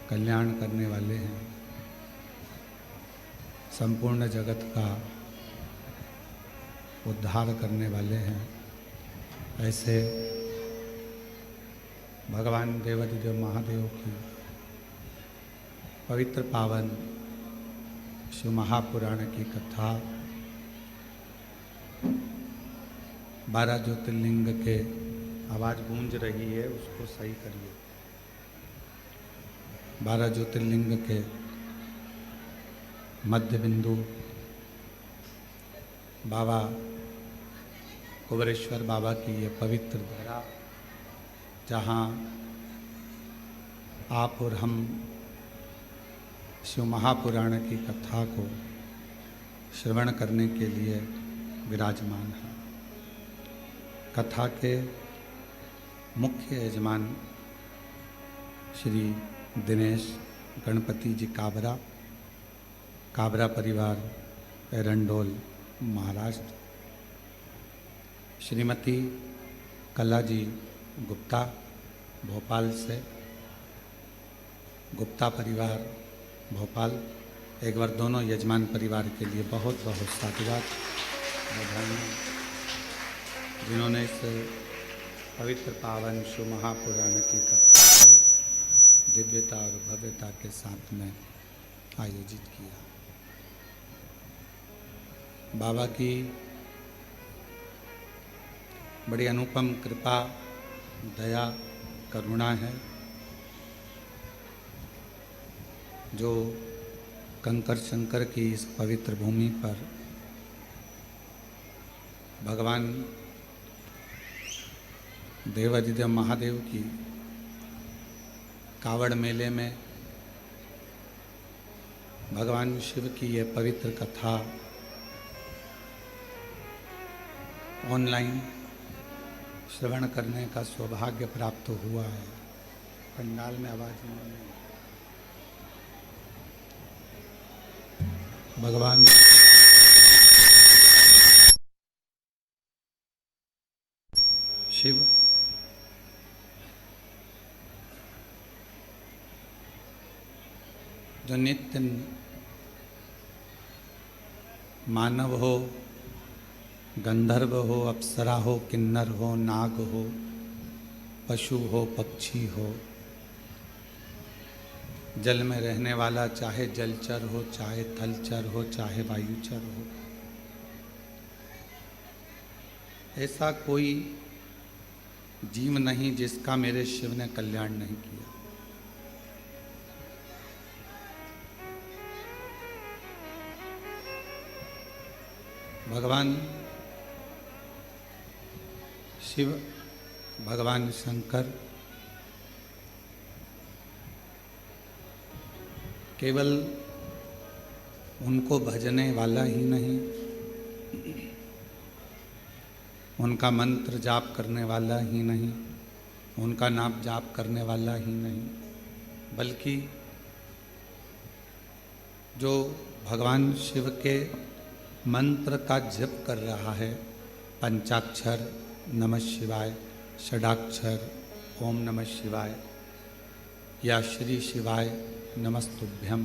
कल्याण करने वाले हैं, संपूर्ण जगत का उद्धार करने वाले हैं। ऐसे भगवान देवाधिदेव महादेव की पवित्र पावन शिव महापुराण की कथा 12 ज्योतिर्लिंग के आवाज़ गूंज रही है, उसको सही करिए। 12 ज्योतिर्लिंग के मध्य बिंदु बाबा कुबरेश्वर बाबा की ये पवित्र धरा, जहाँ आप और हम शिव महापुराण की कथा को श्रवण करने के लिए विराजमान हैं। कथा के मुख्य यजमान श्री दिनेश गणपति जी काबरा परिवार, एरंडोल, महाराष्ट्र। श्रीमती कला जी गुप्ता भोपाल से, गुप्ता परिवार भोपाल। एक बार दोनों यजमान परिवार के लिए बहुत बहुत साधुवाद, बधाई, जिन्होंने इस पवित्र पावन शिव महापुराण की कथा को दिव्यता और भव्यता के साथ में आयोजित किया। बाबा की बड़ी अनुपम कृपा, दया, करुणा है, जो कंकर शंकर की इस पवित्र भूमि पर भगवान देवाधिदेव महादेव की कावड़ मेले में भगवान शिव की ये पवित्र कथा ऑनलाइन श्रवण करने का सौभाग्य प्राप्त हुआ है। पंडाल में आवाज नहीं है। भगवान शिव जो नित्य मानव हो, गंधर्व हो, अप्सरा हो, किन्नर हो, नाग हो, पशु हो, पक्षी हो, जल में रहने वाला, चाहे जलचर हो, चाहे थलचर हो, चाहे वायुचर हो, ऐसा कोई जीव नहीं जिसका मेरे शिव ने कल्याण नहीं किया। भगवान शिव, भगवान शंकर केवल उनको भजने वाला ही नहीं, उनका मंत्र जाप करने वाला ही नहीं, उनका नाम जाप करने वाला ही नहीं, बल्कि जो भगवान शिव के मंत्र का जप कर रहा है, पंचाक्षर नमः शिवाय, षडाक्षर ओम नमः शिवाय या श्री शिवाय नमस्तुभ्यम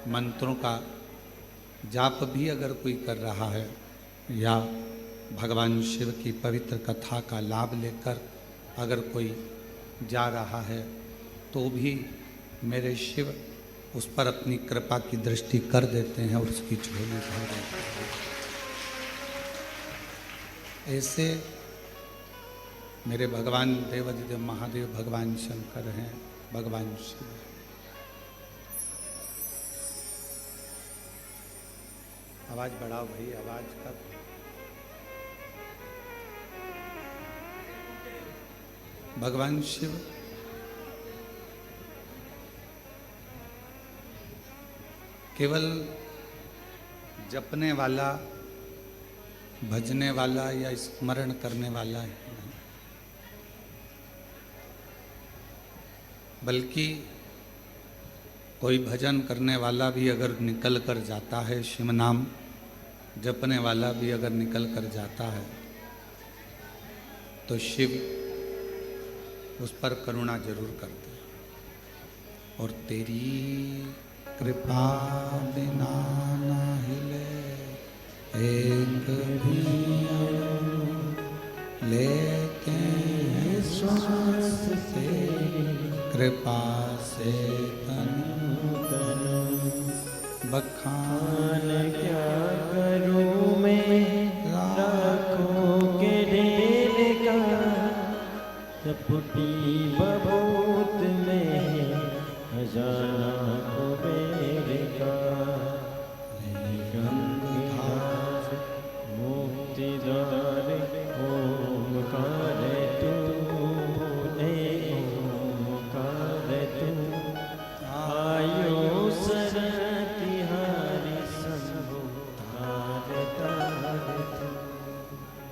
मंत्रों का जाप भी अगर कोई कर रहा है, या भगवान शिव की पवित्र कथा का लाभ लेकर अगर कोई जा रहा है, तो भी मेरे शिव उस पर अपनी कृपा की दृष्टि कर देते हैं और उसकी झोली भर देते हैं। ऐसे मेरे भगवान देवाधिदेव महादेव भगवान शंकर हैं, भगवान शिव हैं। आवाज बढ़ाओ भाई, आवाज का भगवान शिव केवल जपने वाला, भजने वाला या स्मरण करने वाला ही नहीं, बल्कि कोई भजन करने वाला भी अगर निकल कर जाता है, शिव नाम जपने वाला भी अगर निकल कर जाता है, तो शिव उस पर करुणा जरूर करते हैं। और तेरी कृपा बिना न हिले एक भी अणु, लेते हैं श्वास से कृपा से तनु बखान क्या करूं मैं लाखों के ढेर का, चपटी बबूत में खजाना कुबेर का। गंगाधार मुक्तिदार ओमकार तू, ओमकार तू, आयो सरतिहारी शंभो तार तार तू।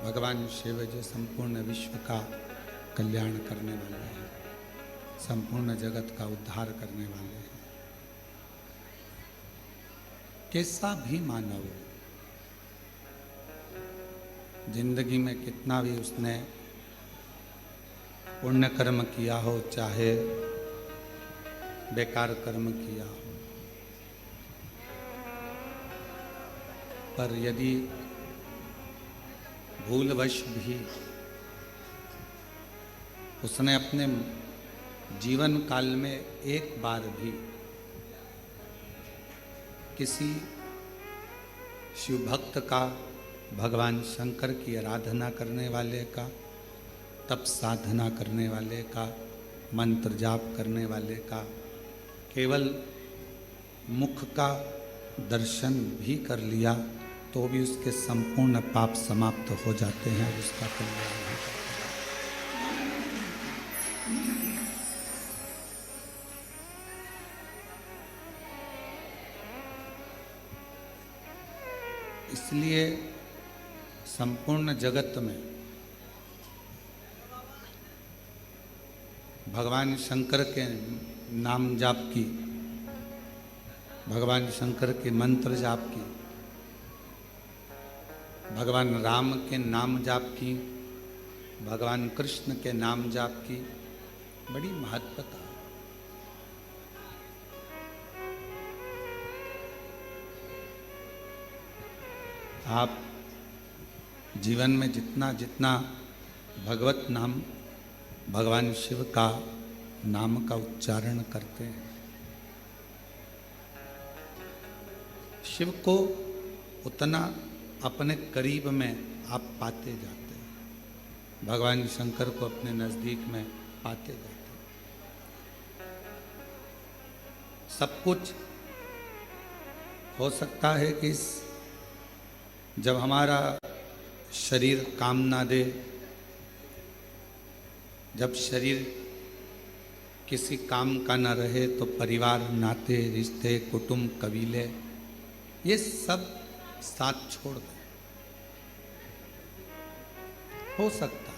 भगवान शिव जो संपूर्ण विश्व का कल्याण करने वाले हैं, संपूर्ण जगत का उद्धार करने वाले हैं। कैसा भी मानव जिंदगी में कितना भी उसने पुण्य कर्म किया हो, चाहे बेकार कर्म किया हो, पर यदि भूलवश भी उसने अपने जीवन काल में एक बार भी किसी शिव भक्त का, भगवान शंकर की आराधना करने वाले का, तप साधना करने वाले का, मंत्र जाप करने वाले का केवल मुख का दर्शन भी कर लिया तो भी उसके संपूर्ण पाप समाप्त हो जाते हैं, उसका कल्याण हो जाता है। इसलिए संपूर्ण जगत में भगवान शंकर के नाम जाप की, भगवान शंकर के मंत्र जाप की, भगवान राम के नाम जाप की, भगवान कृष्ण के नाम जाप की बड़ी महत्वता। आप जीवन में जितना जितना भगवत नाम, भगवान शिव का नाम का उच्चारण करते हैं, शिव को उतना अपने करीब में आप पाते जाते हैं, भगवान शंकर को अपने नज़दीक में पाते जाते हैं। सब कुछ हो सकता है कि जब हमारा शरीर काम ना दे, जब शरीर किसी काम का न रहे, तो परिवार, नाते, रिश्ते, कुटुंब, कबीले ये सब साथ छोड़ दें, हो सकता है।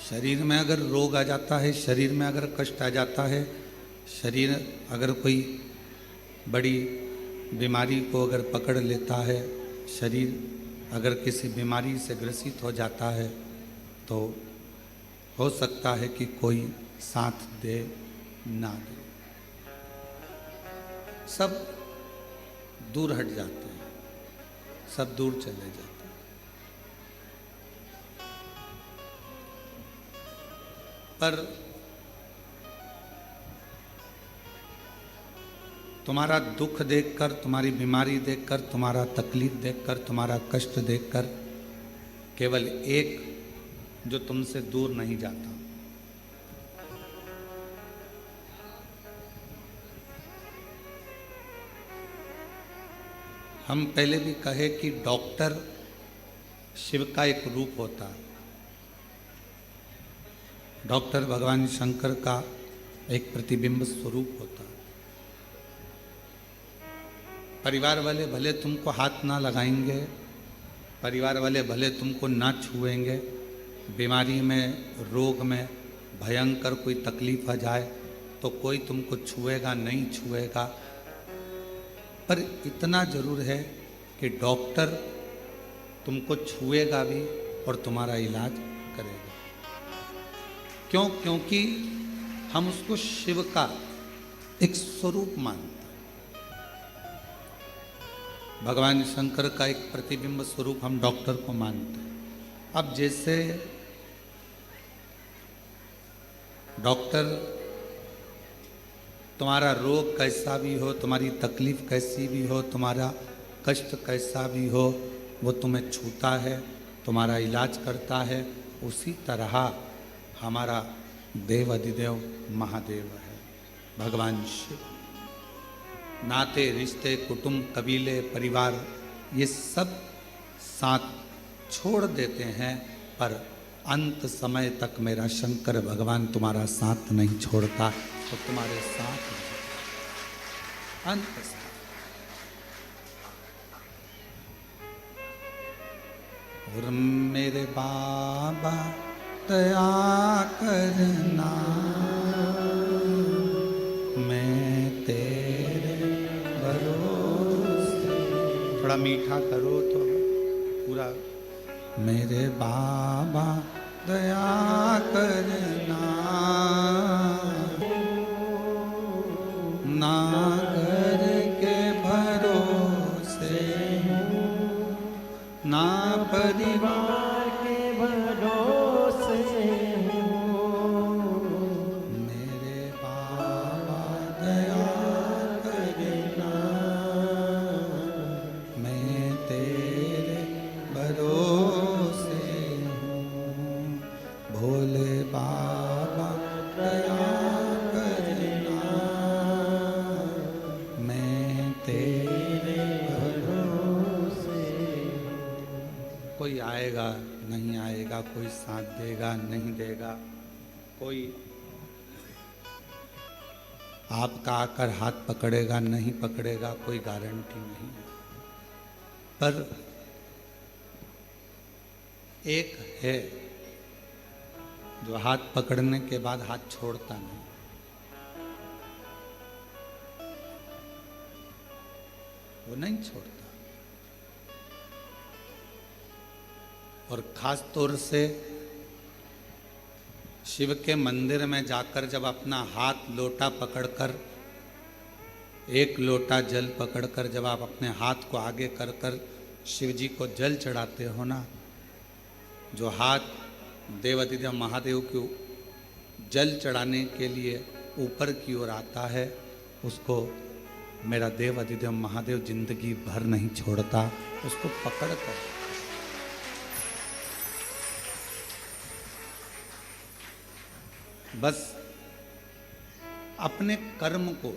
शरीर में अगर रोग आ जाता है, शरीर में अगर कष्ट आ जाता है, शरीर अगर कोई बड़ी बीमारी को अगर पकड़ लेता है, शरीर अगर किसी बीमारी से ग्रसित हो जाता है, तो हो सकता है कि कोई साथ दे ना दे, सब दूर हट जाते हैं, सब दूर चले जाते हैं। पर तुम्हारा दुख देखकर, तुम्हारी बीमारी देखकर, तुम्हारा तकलीफ देखकर, तुम्हारा कष्ट देखकर केवल एक जो तुमसे दूर नहीं जाता, हम पहले भी कहे कि डॉक्टर शिव का एक रूप होता है, डॉक्टर भगवान शंकर का एक प्रतिबिंब स्वरूप होता है। परिवार वाले भले तुमको हाथ ना लगाएंगे, परिवार वाले भले तुमको ना छुएंगे, बीमारी में, रोग में भयंकर कोई तकलीफ आ जाए तो कोई तुमको छुएगा नहीं छुएगा, पर इतना जरूर है कि डॉक्टर तुमको छुएगा भी और तुम्हारा इलाज करेगा। क्यों? क्योंकि हम उसको शिव का एक स्वरूप मानते हैं। भगवान शंकर का एक प्रतिबिंब स्वरूप हम डॉक्टर को मानते हैं। अब जैसे डॉक्टर तुम्हारा रोग कैसा भी हो, तुम्हारी तकलीफ कैसी भी हो, तुम्हारा कष्ट कैसा भी हो, वो तुम्हें छूता है, तुम्हारा इलाज करता है, उसी तरह हमारा देव अधिदेव महादेव है भगवान शिव। नाते रिश्ते कुटुंब कबीले परिवार ये सब साथ छोड़ देते हैं, पर अंत समय तक मेरा शंकर भगवान तुम्हारा साथ नहीं छोड़ता, तो तुम्हारे साथ अंत समय। और मेरे बाबा दया करना, मैं तेरे भरोसे। थोड़ा मीठा करो तो पूरा। मेरे बाबा दया करना, ना घर के भरोसे, ना परिवार के भरोसे मेरे बाबा दया करना, मैं तेरे भरोसे हूँ। भोले बाबा दया करना, मैं तेरे भरोसे। कोई आएगा नहीं आएगा, कोई साथ देगा नहीं देगा, कोई आपका आकर हाथ पकड़ेगा नहीं पकड़ेगा, कोई गारंटी नहीं है। पर एक है जो हाथ पकड़ने के बाद हाथ छोड़ता नहीं। वो नहीं छोड़ता। और खास तौर से शिव के मंदिर में जाकर जब अपना हाथ लोटा पकड़कर, एक लोटा जल पकड़कर जब आप अपने हाथ को आगे कर कर शिव जी को जल चढ़ाते हो ना, जो हाथ देवाधिदेव महादेव को जल चढ़ाने के लिए ऊपर की ओर आता है, उसको मेरा देव अधिदेव महादेव जिंदगी भर नहीं छोड़ता। उसको पकड़ कर बस अपने कर्म को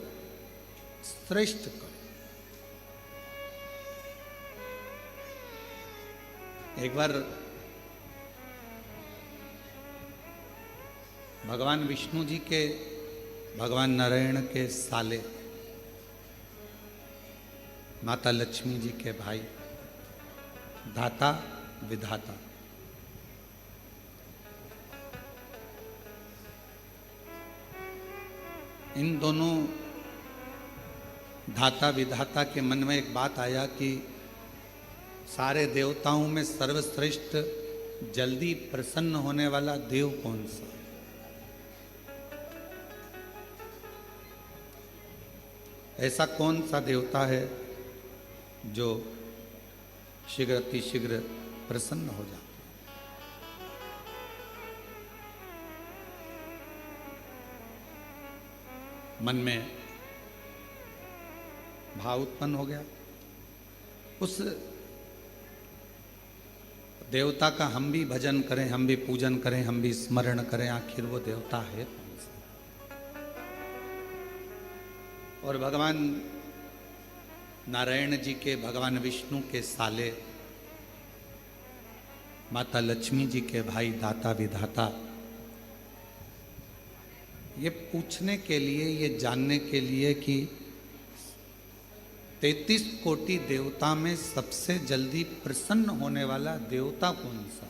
श्रेष्ठ करो। एक बार भगवान विष्णु जी के, भगवान नारायण के साले, माता लक्ष्मी जी के भाई, दाता विधाता, इन दोनों धाता विधाता के मन में एक बात आया कि सारे देवताओं में सर्वश्रेष्ठ जल्दी प्रसन्न होने वाला देव कौन सा? ऐसा कौन सा देवता है जो शीघ्र अतिशीघ्र प्रसन्न हो जाता? मन में भाव उत्पन्न हो गया। उस देवता का हम भी भजन करें, हम भी पूजन करें, हम भी स्मरण करें, आखिर वो देवता है कौन सा? और भगवान नारायण जी के, भगवान विष्णु के साले, माता लक्ष्मी जी के भाई दाता विधाता, ये पूछने के लिए, ये जानने के लिए कि 33 कोटि देवता में सबसे जल्दी प्रसन्न होने वाला देवता कौन सा,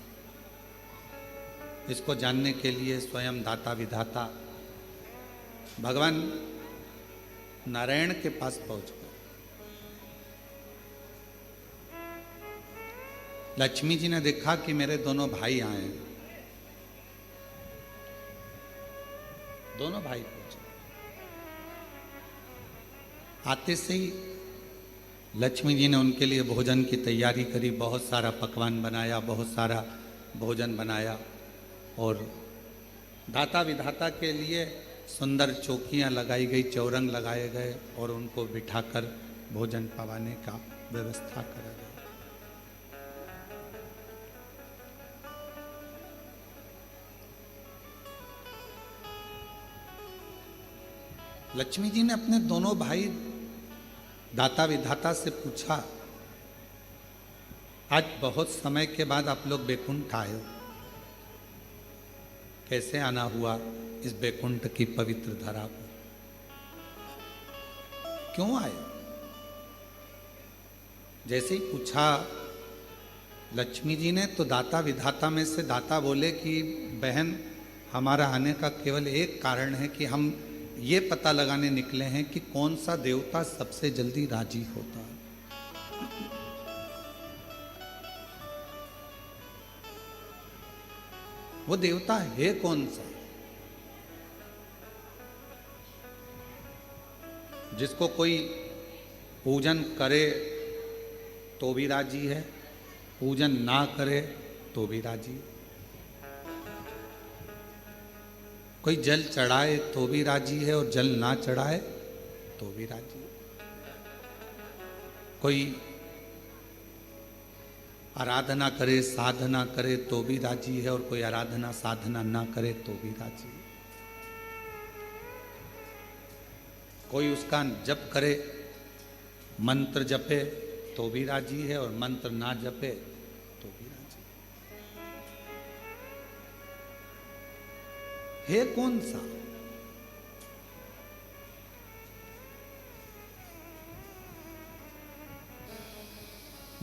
इसको जानने के लिए स्वयं दाता विधाता भगवान नारायण के पास पहुंच गए। लक्ष्मी जी ने देखा कि मेरे दोनों भाई आए हैं। दोनों भाई पहुंचे। आते से ही लक्ष्मी जी ने उनके लिए भोजन की तैयारी करी, बहुत सारा पकवान बनाया, बहुत सारा भोजन बनाया और दाता विधाता के लिए सुंदर चौकियां लगाई गई, चौरंग लगाए गए और उनको बिठाकर भोजन पवाने का व्यवस्था करा गया। लक्ष्मी जी ने अपने दोनों भाई दाता विधाता से पूछा, आज बहुत समय के बाद आप लोग बैकुंठ आए हो, कैसे आना हुआ इस बैकुंठ की पवित्र धरा को, क्यों आए? जैसे ही पूछा लक्ष्मी जी ने तो दाता विधाता में से दाता बोले कि बहन, हमारा आने का केवल एक कारण है कि हम ये पता लगाने निकले हैं कि कौन सा देवता सबसे जल्दी राजी होता है। वो देवता है कौन सा जिसको कोई पूजन करे तो भी राजी है, पूजन ना करे तो भी राजी है, कोई जल चढ़ाए तो भी राजी है और जल ना चढ़ाए तो भी राजी है, कोई आराधना करे साधना करे तो भी राजी है और कोई आराधना साधना ना करे तो भी राजी है, कोई उसका जप करे, मंत्र जपे तो भी राजी है और मंत्र ना जपे तो भी राजी है कौन सा?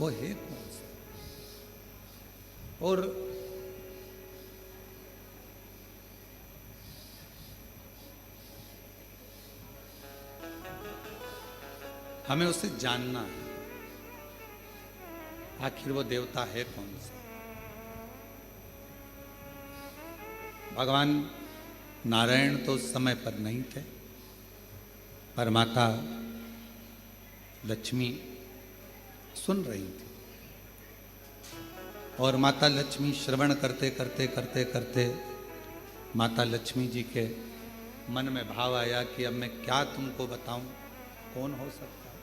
वो है कौन सा? और हमें उसे जानना है, आखिर वो देवता है कौन सा? भगवान नारायण तो उस समय पर नहीं थे, पर माता लक्ष्मी सुन रही थी और माता लक्ष्मी श्रवण करते करते करते करते माता लक्ष्मी जी के मन में भाव आया कि अब मैं क्या तुमको बताऊं, कौन हो सकता है,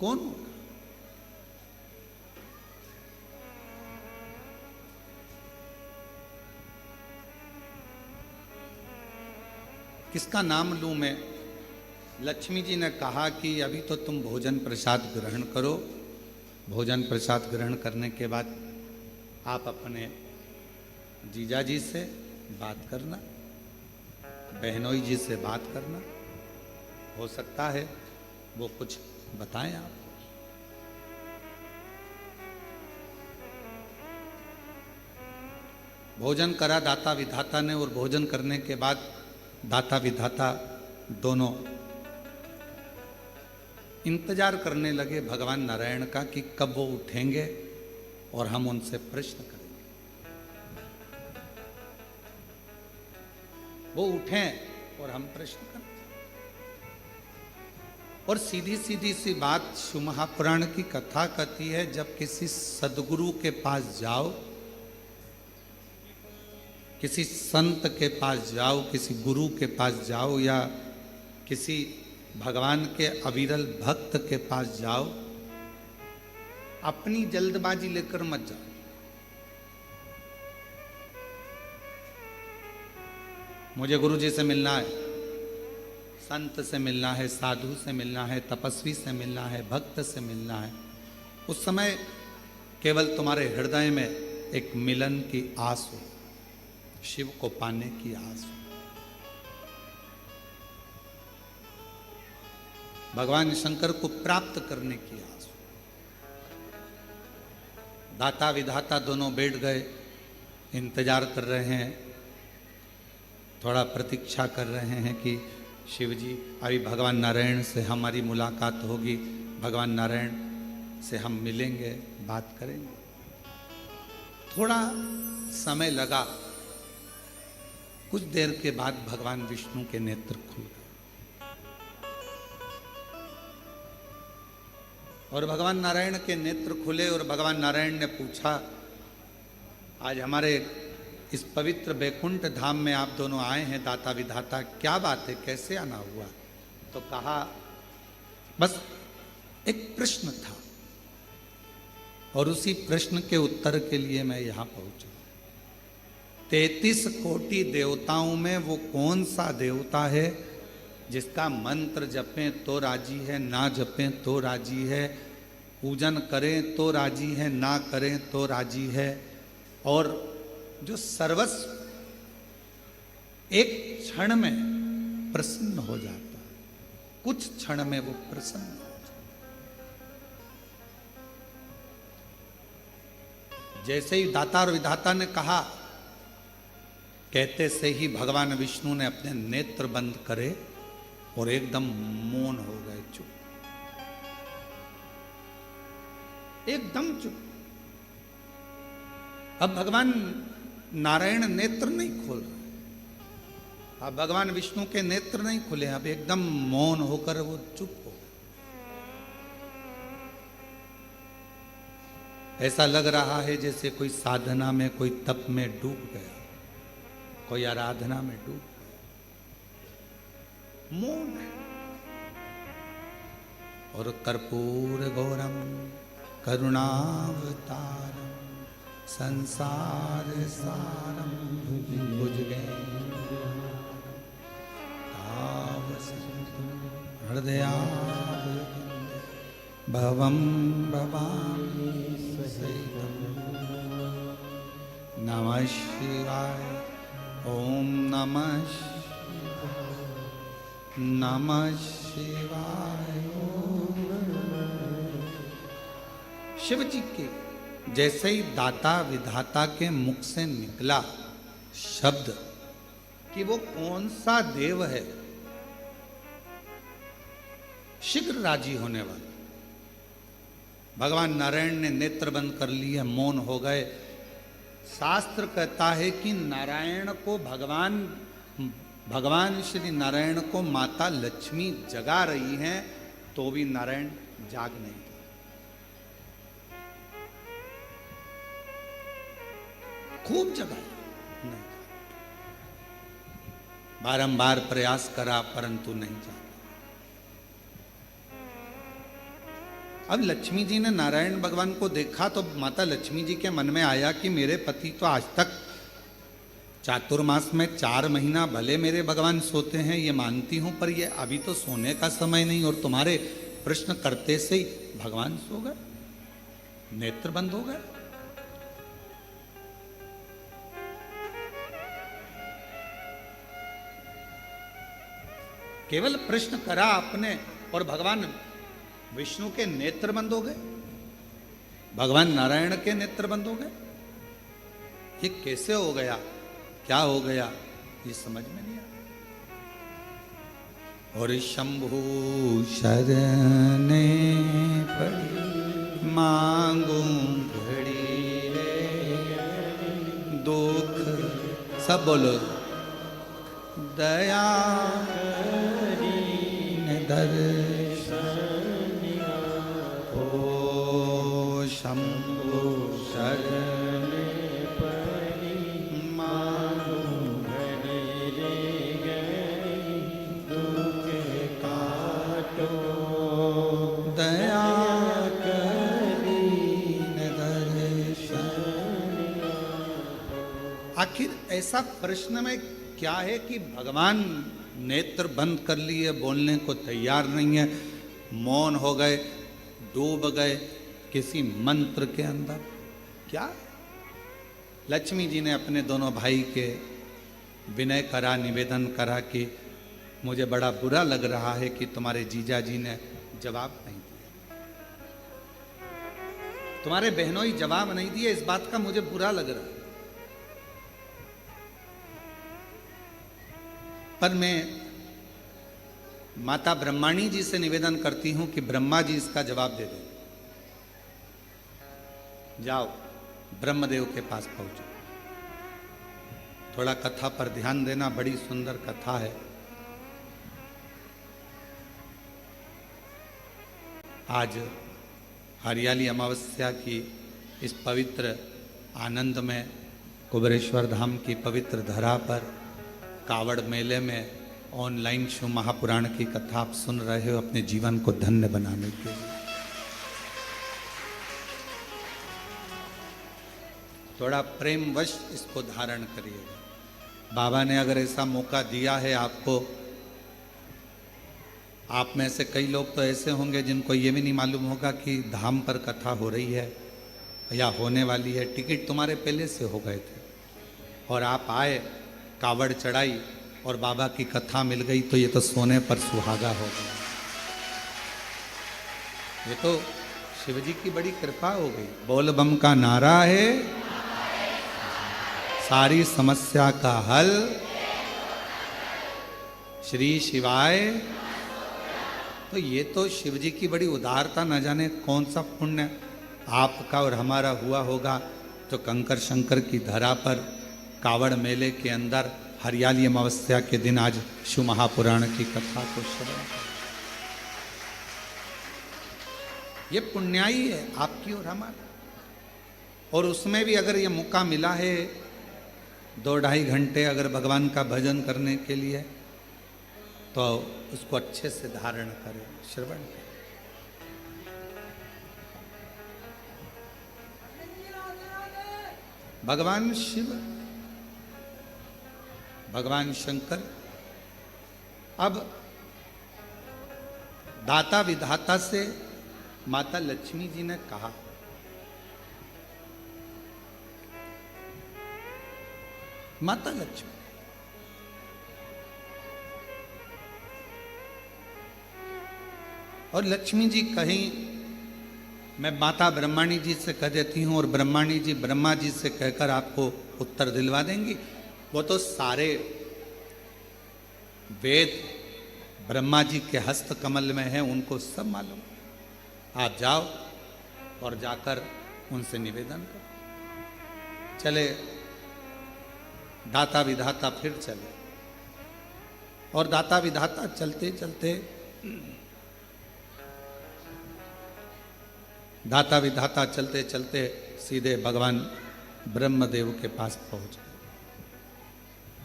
कौन होगा? किसका नाम लूं मैं? लक्ष्मी जी ने कहा कि अभी तो तुम भोजन प्रसाद ग्रहण करो, भोजन प्रसाद ग्रहण करने के बाद आप अपने जीजा जी से बात करना, बहनोई जी से बात करना, हो सकता है वो कुछ बताएं आप। भोजन करा दाता विधाता ने और भोजन करने के बाद दाता विधाता दोनों इंतजार करने लगे भगवान नारायण का कि कब वो उठेंगे और हम उनसे प्रश्न करेंगे। वो उठें और हम प्रश्न करें। और सीधी सीधी सी बात शिव महापुराण की कथा कहती है, जब किसी सदगुरु के पास जाओ, किसी संत के पास जाओ, किसी गुरु के पास जाओ या किसी भगवान के अविरल भक्त के पास जाओ, अपनी जल्दबाजी लेकर मत जाओ। मुझे गुरु जी से मिलना है, संत से मिलना है, साधु से मिलना है, तपस्वी से मिलना है, भक्त से मिलना है, उस समय केवल तुम्हारे हृदय में एक मिलन की आस हो, शिव को पाने की आस हो, भगवान शंकर को प्राप्त करने की आस हो। दाता विधाता दोनों बैठ गए, इंतजार कर रहे हैं, थोड़ा प्रतीक्षा कर रहे हैं कि शिव जी अभी भगवान नारायण से हमारी मुलाकात होगी, भगवान नारायण से हम मिलेंगे, बात करेंगे। थोड़ा समय लगा, कुछ देर के बाद भगवान विष्णु के नेत्र खुल गए और भगवान नारायण के नेत्र खुले और भगवान नारायण ने पूछा, आज हमारे इस पवित्र बैकुंठ धाम में आप दोनों आए हैं दाता विधाता, क्या बात है, कैसे आना हुआ? तो कहा, बस एक प्रश्न था और उसी प्रश्न के उत्तर के लिए मैं यहां पहुंचा। 33 कोटि देवताओं में वो कौन सा देवता है जिसका मंत्र जपें तो राजी है, ना जपें तो राजी है, पूजन करें तो राजी है, ना करें तो राजी है, और जो सर्वस्व एक क्षण में प्रसन्न हो जाता है, कुछ क्षण में वो प्रसन्न हो जाता है। जैसे ही दाता और विधाता ने कहा, कहते से ही भगवान विष्णु ने अपने नेत्र बंद करे और एकदम मौन हो गए, चुप, एकदम चुप। अब भगवान नारायण नेत्र नहीं खोल रहे, अब भगवान विष्णु के नेत्र नहीं खुले, अब एकदम मौन होकर वो चुप हो गए। ऐसा लग रहा है जैसे कोई साधना में, कोई तप में डूब गया, कोई आराधना में डूब गया, मौन है। और कर्पूर गौरम करुणावतारम संसार सारम भुजगे हृदया भवम भवामि सहितम। नमः शिवाय, ओम नमः शिवाय, नमः शिवाय। शिव जी के जैसे ही दाता विधाता के मुख से निकला शब्द कि वो कौन सा देव है शीघ्र राजी होने वाला, भगवान नारायण ने नेत्र बंद कर लिए, मौन हो गए। शास्त्र कहता है कि नारायण को भगवान श्री नारायण को माता लक्ष्मी जगा रही हैं तो भी नारायण जाग नहीं था। खूब जगाया, नहीं, बारंबार प्रयास करा परंतु नहीं जागा। अब लक्ष्मी जी ने नारायण भगवान को देखा तो माता लक्ष्मी जी के मन में आया कि मेरे पति तो आज तक चातुर्मास में 4 महीना भले मेरे भगवान सोते हैं, ये मानती हूं, पर ये अभी तो सोने का समय नहीं, और तुम्हारे प्रश्न करते से ही भगवान सो गए, नेत्र बंद हो गए। केवल प्रश्न करा आपने और भगवान विष्णु के नेत्र बंद हो गए, भगवान नारायण के नेत्र बंद हो गए। ये कैसे हो गया, क्या हो गया, ये समझ में नहीं आया। और शंभु शरणे पड़ी मांगू घड़ी दुख, सब बोलो, दया दर्शन ओ शंभु शरण पड़ी मांगू घड़ी गई दुख काटो दया करीन दर्शन। आखिर ऐसा प्रश्न में क्या है कि भगवान नेत्र बंद कर लिए, बोलने को तैयार नहीं है, मौन हो गए, डूब गए किसी मंत्र के अंदर? क्या? लक्ष्मी जी ने अपने दोनों भाई के विनय करा, निवेदन करा कि मुझे बड़ा बुरा लग रहा है कि तुम्हारे जीजा जी ने जवाब नहीं दिया, तुम्हारे बहनों ही जवाब नहीं दिए, इस बात का मुझे बुरा लग रहा है। पर मैं माता ब्रह्माणी जी से निवेदन करती हूं कि ब्रह्मा जी इसका जवाब दे दें। जाओ ब्रह्मदेव के पास पहुंचो। थोड़ा कथा पर ध्यान देना, बड़ी सुंदर कथा है। आज हरियाली अमावस्या की इस पवित्र आनंद में कुबेरेश्वर धाम की पवित्र धरा पर कावड़ मेले में ऑनलाइन शिव महापुराण की कथा आप सुन रहे हो अपने जीवन को धन्य बनाने के लिए। थोड़ा प्रेमवश इसको धारण करिएगा। बाबा ने अगर ऐसा मौका दिया है आपको, आप में से कई लोग तो ऐसे होंगे जिनको ये भी नहीं मालूम होगा कि धाम पर कथा हो रही है या होने वाली है। टिकट तुम्हारे पहले से हो गए थे और आप आए, कावड़ चढ़ाई और बाबा की कथा मिल गई, तो ये तो सोने पर सुहागा हो गया। ये तो शिव जी की बड़ी कृपा हो गई। बोल बम का नारा है, सारी समस्या का हल, श्री शिवाय। तो ये तो शिव जी की बड़ी उदारता, न जाने कौन सा पुण्य आपका और हमारा हुआ होगा तो कंकर शंकर की धरा पर कावड़ मेले के अंदर हरियाली अमावस्या के दिन आज शिव महापुराण की कथा को श्रवण करें। ये पुण्याई है आपकी और हमारा। और उसमें भी अगर ये मौका मिला है 2-2.5 घंटे अगर भगवान का भजन करने के लिए, तो उसको अच्छे से धारण करें, श्रवण करें। भगवान शिव, भगवान शंकर अब दाता विधाता से माता लक्ष्मी जी ने कहा, माता लक्ष्मी और लक्ष्मी जी कहीं, मैं माता ब्रह्माणी जी से कह देती हूं और ब्रह्माणी जी ब्रह्मा जी से कहकर आपको उत्तर दिलवा देंगी। वो तो सारे वेद ब्रह्मा जी के हस्त कमल में है, उनको सब मालूम। आप जाओ और जाकर उनसे निवेदन करो। चले दाता विधाता फिर चले और दाता विधाता चलते चलते दाता विधाता चलते चलते सीधे भगवान ब्रह्मदेव के पास पहुंच गए,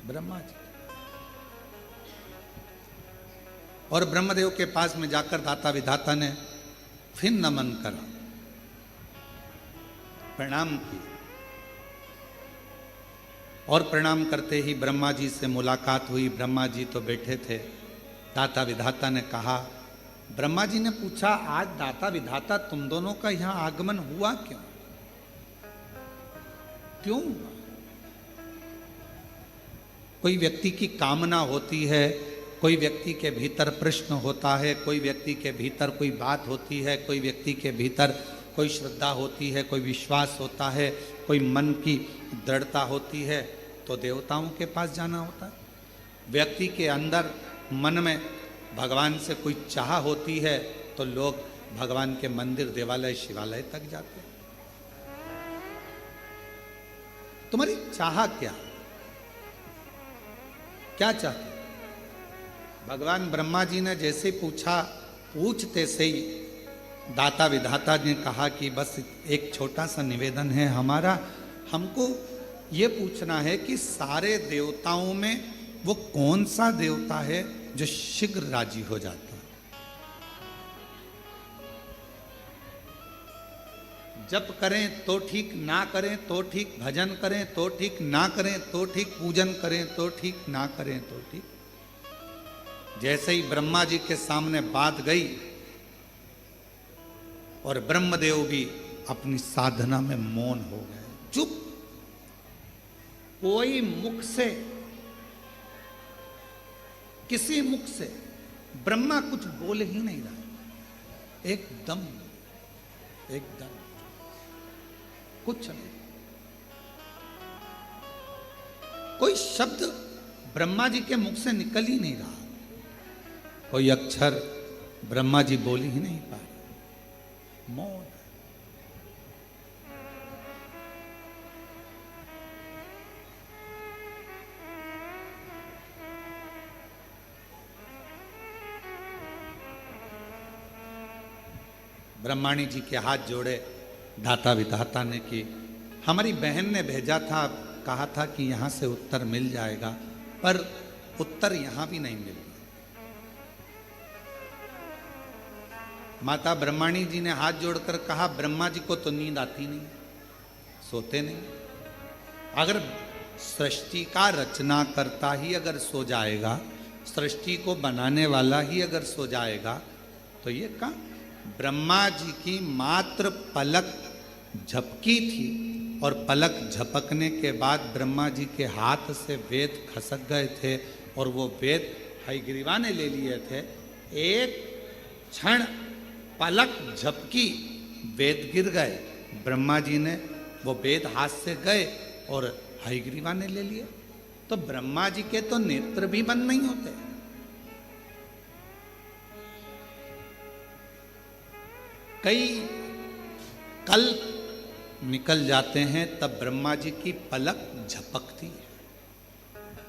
ब्रह्मा जी। और ब्रह्मदेव के पास में जाकर दाता विधाता ने फिर नमन करा, प्रणाम किया। और प्रणाम करते ही ब्रह्मा जी से मुलाकात हुई। ब्रह्मा जी तो बैठे थे। दाता विधाता ने कहा, ब्रह्मा जी ने पूछा, आज दाता विधाता तुम दोनों का यहां आगमन हुआ क्यों? क्यों? कोई व्यक्ति की कामना होती है, कोई व्यक्ति के भीतर प्रश्न होता है, कोई व्यक्ति के भीतर कोई बात होती है, कोई व्यक्ति के भीतर कोई श्रद्धा होती है, कोई विश्वास होता है, कोई मन की दृढ़ता होती है, तो देवताओं के पास जाना होता है। व्यक्ति के अंदर मन में भगवान से कोई चाह होती है तो लोग भगवान के मंदिर, देवालय, शिवालय तक जाते हैं। तुम्हारी चाह क्या क्या चाहते? भगवान ब्रह्मा जी ने जैसे पूछा, पूछते से ही दाता विधाता ने कहा कि बस एक छोटा सा निवेदन है हमारा, हमको ये पूछना है कि सारे देवताओं में वो कौन सा देवता है जो शीघ्र राजी हो जाता है? जप करें तो ठीक, ना करें तो ठीक, भजन करें तो ठीक, ना करें तो ठीक, पूजन करें तो ठीक, ना करें तो ठीक। जैसे ही ब्रह्मा जी के सामने बात गई और ब्रह्मदेव भी अपनी साधना में मौन हो गए, चुप। कोई मुख से, किसी मुख से ब्रह्मा कुछ बोल ही नहीं रहा। एकदम कुछ नहीं, कोई शब्द ब्रह्मा जी के मुख से निकल ही नहीं रहा। कोई अक्षर ब्रह्मा जी बोल ही नहीं पा रहे, मौन। ब्रह्माणी जी के हाथ जोड़े दाता विधाता ने कि हमारी बहन ने भेजा था, कहा था कि यहाँ से उत्तर मिल जाएगा, पर उत्तर यहाँ भी नहीं मिल रहा। माता ब्रह्माणी जी ने हाथ जोड़कर कहा, ब्रह्मा जी को तो नींद आती नहीं, सोते नहीं। अगर सृष्टि का रचना करता ही अगर सो जाएगा, सृष्टि को बनाने वाला ही अगर सो जाएगा, तो ये कहाँ? ब्रह्मा जी की मात्र पलक झपकी थी और पलक झपकने के बाद ब्रह्मा जी के हाथ से वेद खसक गए थे और वो वेद हयग्रीवा ने ले लिए थे। एक क्षण पलक झपकी, वेद गिर गए, ब्रह्मा जी ने वो वेद हाथ से गए और हयग्रीवा ने ले लिए। तो ब्रह्मा जी के तो नेत्र भी बंद नहीं होते। कई कल्प निकल जाते हैं तब ब्रह्मा जी की पलक झपकती है,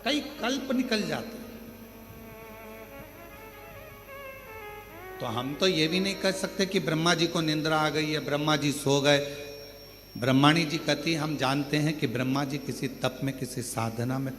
कई कल्प निकल जाते हैं। तो हम तो ये भी नहीं कह सकते कि ब्रह्मा जी को निंद्रा आ गई है, ब्रह्मा जी सो गए। ब्रह्माणी जी कहती, हम जानते हैं कि ब्रह्मा जी किसी तप में, किसी साधना में